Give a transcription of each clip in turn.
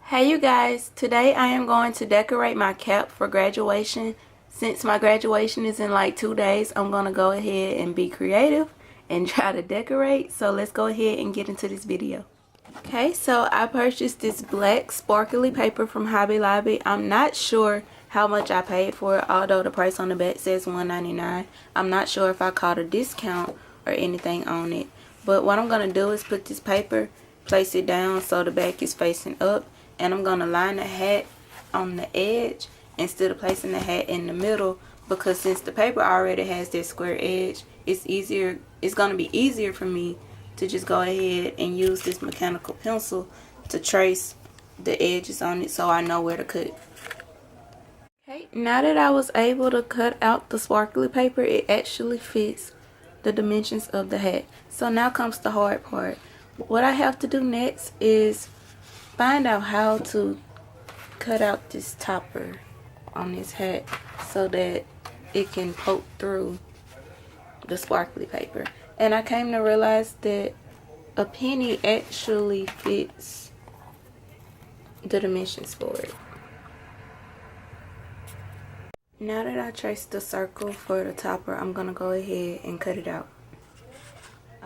Hey you guys, today I am going to decorate my cap for graduation. Since my graduation is in like 2 days, I'm going to go ahead and be creative and try to decorate. So let's go ahead and get into this video. Okay, so I purchased this black sparkly paper from Hobby Lobby. I'm not sure how much I paid for it, although the price on the back says $1.99. I'm not sure if I caught a discount or anything on it. But what I'm going to do is put this paper, place it down so the back is facing up. And I'm going to line the hat on the edge instead of placing the hat in the middle, because since the paper already has that square edge, it's going to be easier for me to just go ahead and use this mechanical pencil to trace the edges on it so I know where to cut. Okay, now that I was able to cut out the sparkly paper, it actually fits the dimensions of the hat. So now comes the hard part. What I have to do next is find out how to cut out this topper on this hat so that it can poke through the sparkly paper. And I came to realize that a penny actually fits the dimensions for it. Now that I traced the circle for the topper, I'm gonna go ahead and cut it out.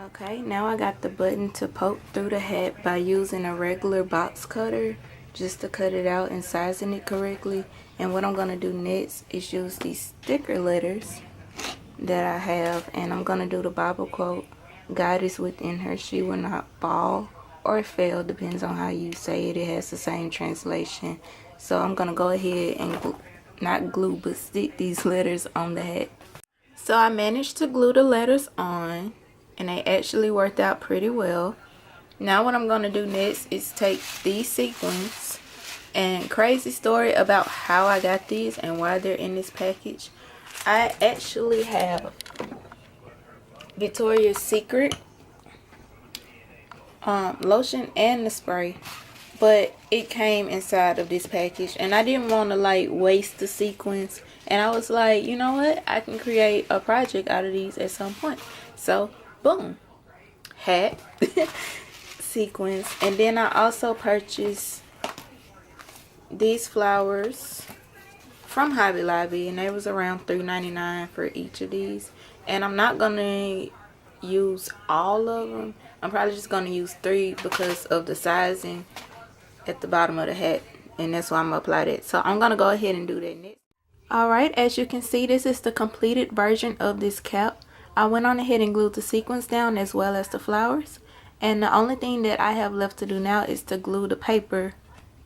Okay, now I got the button to poke through the hat by using a regular box cutter just to cut it out and sizing it correctly. And what I'm going to do next is use these sticker letters that I have, and I'm going to do the Bible quote, "God is within her, she will not fall or fail," depends on how you say it. It has the same translation. So I'm going to go ahead and not glue but stick these letters on the hat. So I managed to glue the letters on, and they actually worked out pretty well. Now what I'm going to do next is take these sequins, and crazy story about how I got these and why they're in this package. I actually have Victoria's Secret lotion and the spray, but it came inside of this package and I didn't want to like waste the sequins, and I was like, you know what, I can create a project out of these at some point. So boom, hat, sequins. And then I also purchased these flowers from Hobby Lobby, and they was around $3.99 for each of these. And I'm not gonna use all of them. I'm probably just gonna use 3 because of the sizing at the bottom of the hat, and that's why I'm gonna apply that. So I'm gonna go ahead and do that next. Alright, as you can see, this is the completed version of this cap. I went on ahead and glued the sequins down as well as the flowers, and the only thing that I have left to do now is to glue the paper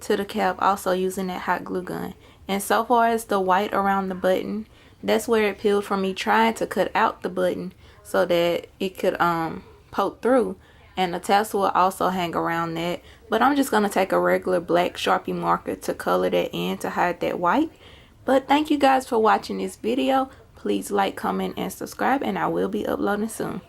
to the cap, also using that hot glue gun. And so far as the white around the button, that's where it peeled from me trying to cut out the button so that it could poke through, and the tassel will also hang around that. But I'm just going to take a regular black Sharpie marker to color that in to hide that white. But thank you guys for watching this video. Please like, comment, and subscribe, and I will be uploading soon.